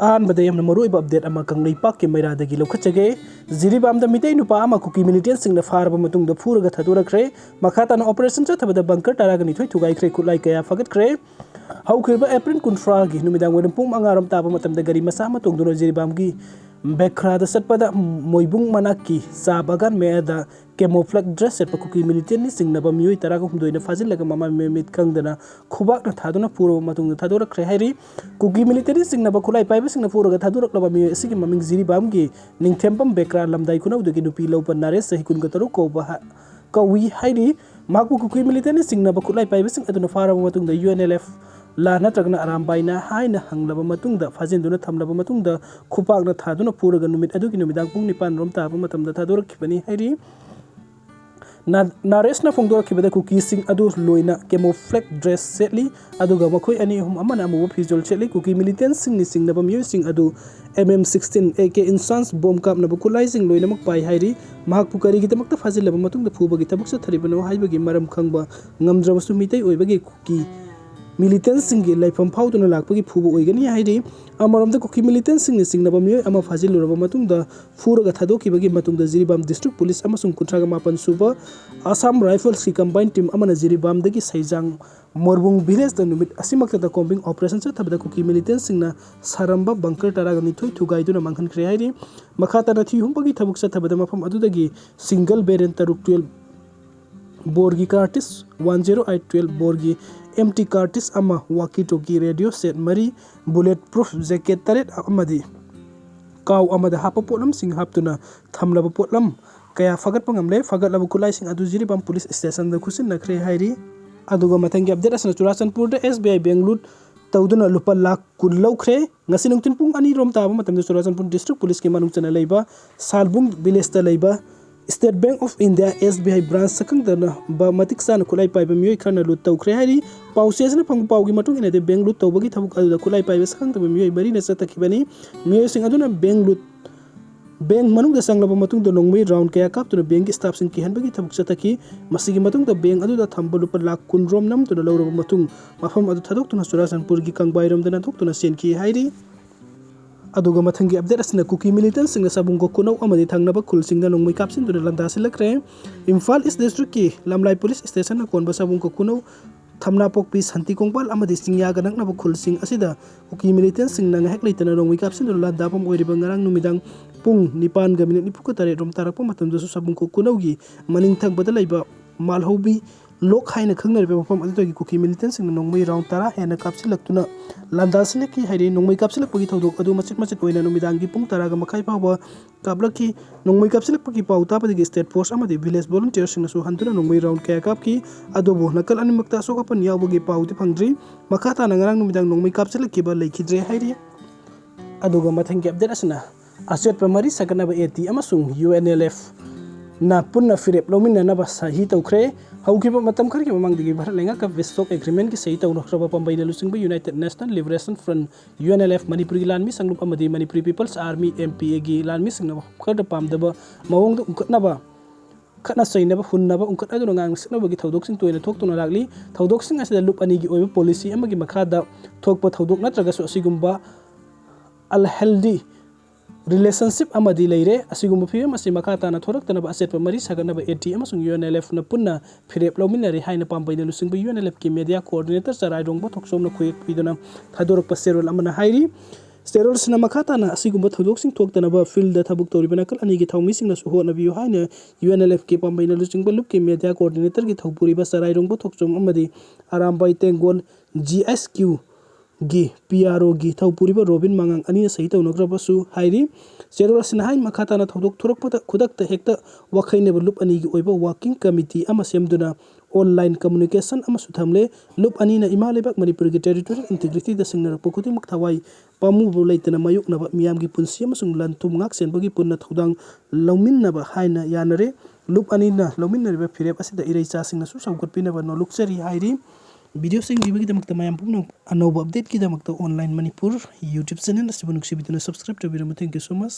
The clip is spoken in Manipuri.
अहमद मरुओइबा अपडेट कंगलई पाक मैरादगी लौखचगे Jiribam मितई नुपा cookie militant फारब फूरग थादोरख्रे मखाताना operation चथबद bunker तराग निथोय थुगाइख्रे खुलाई कया फगतख्रे हौख्रेबा एप्रिल 20 गी नुमिदांग वरम पुंग अंगारम ताब मतमदा गरी मसा मा तोंगदुनो जिरीबाम गी बेखरादा सतपदा मोइबुंग मनाकी चा बागान मेदा camouflage dress set Kuki militant सिंगनबा मियोय तराग हुमदोइना फाजिलगा ममा मेमित खंगदना खुबाकना थादोना पूर्व मतुंग थादोरख्रे हाइरी कुकी मिलिटेंट सिंगनबा खुलाई पाइब सिंगना पूरगा थादोरक्लबा मियोय असिगी ममिंग जिरीबाम गी निंगथेम्पम बेकरा लमदाई कुनौदगी नुपी लौपन नारे सही कुनगतरो कोबा कवी हाइरी माकु कुकी मिलिटेंट सिंगनबा खुलाई पाइब सिंग अदुना फारब मतुंग UNLF ला नत्रगना अरामबाइना हाइना हंगलबा मतुंगदा फाजिनदुना थमलबा मतुंगदा खुपाकना थादुना पूरगा नुमित अदुगी नुमिदांग पुंग निपान रोम ताबा मतमदा थादोरखिबनी हाइरी नारेसना फोंदोरखिबदा कुकी सिंग अदु लोइना कैमोफ्लेग ड्रेस सेटली अदुगा मखोय अनि हुम अमना अमुबा फिजोल सेटली कुकी मिलिटेंट सिंग नि सिंगनबा मियोय सिंग अदु MM16 AK इंसांस बॉम्ब कापनबा खुलाई सिंग लोइनमक पाइ हाइरी महाक पुकारी गितमकता फाजिलबा मतुंगदा फुबगी तबक सथरिबनो हाइबगी मरम खंगबा ngamdrabsu मितै ओइबगी कुकी मिलिटेंट सिंगी लाइफम फाउदुना लाकपगी फुबो ओइगनी हाइरी अमरमदा कुकी मिलिटेंट सिंगनि सिंगनबा मियोय अमा फाजिलुरबा मतुंगदा फुरगा थादोकिबगी मतुंगदा जिरीबाम डिस्ट्रिक्ट पुलिस अमसुंग 38 सुबा आसाम राइफल्स की कंबाइन टीम अमना जिरीबाम दगी सैजांग मोरबुंग विलेज द नुमित असिमक्ता कॉम्बिंग ऑपरेशन चथबदा कुकी मिलिटेंट सिंगना सारंबा बंकर तरागा निथोय थुगाइदुना मांगखनख्रे हाइरी मखाताना थिहुमबगी थबुक चथबदा मफम अदुदगी सिंगल बेरेंट तरुक 12 बोर्गी कार्टिस 10812 बोर्गी MT कार्टिस अमा वाकी टोकी रेडियो सेट मरी बुलेट प्रूफ जैकेट तरेट अमदी काउ अमदा हाप पोटलम सिंग हापतुना थमलब पोटलम कया फगत पंगमले फगतलब खुलाई सिंग अदु जिरीबाम पुलिस स्टेशन द खुसिन नखरे हाइरी अदुगा मथंगी अपडेट असना चुराचंदपुर द SBI बैंक लूट तौदुना लुपा लाख कुल लौख्रे ngasi nungtin pung ani rom taba matamda Churachandpur district police के मानुंग चना लेबा सालबुंग विलेज द लेबा State Bank of India SBI branch सकंगदना बा मतिक सान खुलाई पाइबा मियोय खरना लूट तौख्रे हाइरी पाउसेसना फंग पाउगी मतुंग इनादे बैंक लूट तौबगी थबुक अदुदा खुलाई पाइबा सकंगदबा मियोय मरी न चतखिबनी मियोय सिंग अदुना बैंक लूट बैंक मनुंग संगलबा मतुंग द नोंगमई राउंड कया कापतुना बैंक की स्टाफ सिंग किहनबगी थबुक चतखि मसिगी मतुंग द बैंक अदुदा थंब लुप लाख कुन रोम नमतुना लौरबा मतुंग मफम अदु थदोक्तुना चुराचंदपुर की कंबाइरमदना थोक्तुना सेनखि हाइरी अदुगा मथंगी अपडेट असना कुकी मिलिटेंट सिंग सबुंगो कुनौ अमदि थांगनबा खुलसिंगदा नोंगमै कापसिनदुना लंदासिलख्रे इम्फाल ईस्ट डिस्ट्रिक्ट की लमलाई पुलिस स्टेशन कोनबा सबुंगो कुनौ थमना पोकपी शांति कोंगपाल अमदि सिंगया गनकनबा खुलसिंग असिदा कुकी मिलिटेंट सिंग नंग हेक लेतना नोंगमै कापसिनदुना लंदापम ओइरिबा ngarang numidang पुंग 9:40 रोम तारकपा मतमदसु सबुंगो कुनौगी मनिंग थंगबदा लैबा मालहौबी लोक हाइना खंगनरिबा मफम अदुदगी कुकी मिलिटेंट सिंग नोंगमै राउंड तारा हेना कापसिलक्तुना लंदासिलखि हाइरे नोंगमै कापसिलक्पगी थौदोक अदु मचित मचित ओइना नुमिदांगी पुंग तारागा मखाइ फावबा कापलखि नोंगमै कापसिलक्पगी पाउ तापदगी स्टेट फोर्स अमदि विलेज वॉलंटियर सिंगसु हंतुना नोंगमै राउंड कया कापखि अदुबो नकल अनिमक्ता सोकापन यावबगी पाउति फंगद्रि मखाताना ngarang numidang नोंगमै कापसिलखिबा लैखिद्रे हाइरे अदुगा मथंगी अपडेट असना असेट पमरी सकनबा AT अमसुंग UNLF ना पुन्ना फिरेप लौमिननबा सही तौख्रे हौखिबा मतम खरखि ममांगदगी भारत लेंगा का विस्टॉक एग्रीमेंट की सही तौनख्रबा पंबाइना लुसिंगबा United National Liberation Front UNLF Manipuri लानमी संगलुप अमदि मणिपुरी पीपल्स आर्मी MPA गी लानमी संगनबा खरद पामदबा मवंग उंकटनबा खतना सैनबा हुन्नबा उंकट अदुना ngang siknabagi thodoksin toina thoktuna lagli thodoksin asida lup ani gi oiba policy amagi makhada thokpa thodok natraga so asigumba unhealthy relationship amadi leire asigumba phim asi makhatana thoraktana aset mari saganaba AT amasung UNLF na punna phirep lominari haina pambaina lusingba UNLF ki media coordinator sarai rongba thoksomna khuyek piduna thadorak paserol amana hairi sterol sina makhatana asigumba thodoksing thoktana ba field da thabuk toribana kal ani gi thawmi singna su hona biu haina UNLF ki pambaina lusingba lup ki media coordinator gi thawpuri ba sarai rongba thoksom amadi Arambai Tengoldagi GSQ गी PRO गी थौपुरीबा रोबिन मांगांग अनि सही तौनग्रबसु हाइरी सेरोल सिनहाइ मखाताना थौदोक थुरकपता खुदकता हेक्ता वखैनेब लुप अनि गी ओइबा वर्किंग कमिटी अमा सेमदुना ऑनलाइन कम्युनिकेशन अमा सुथमले लुप अनि ना इमालेबक मणिपुर गी टेरिटोरियल इंटीग्रिटी द सिंगनर पोकुति मुक थवाई पामुबो लेतना मायुकनबा मियाम गी पुनसि अमसुंग लनथुम ngak senbagi punna thodang lawminnaba haina yanare loop अनि ना लवमिनरिबा फिरेप असिदा इरै चासिंगना सु सौगतपिनबा no लुक्सरी हाइरी video Singh गिबगिदमक्ता mayam pumna anoba update kidamक्ता online manipur YouTube channel asibu nuksibituna subscribe to video. Thank you so much.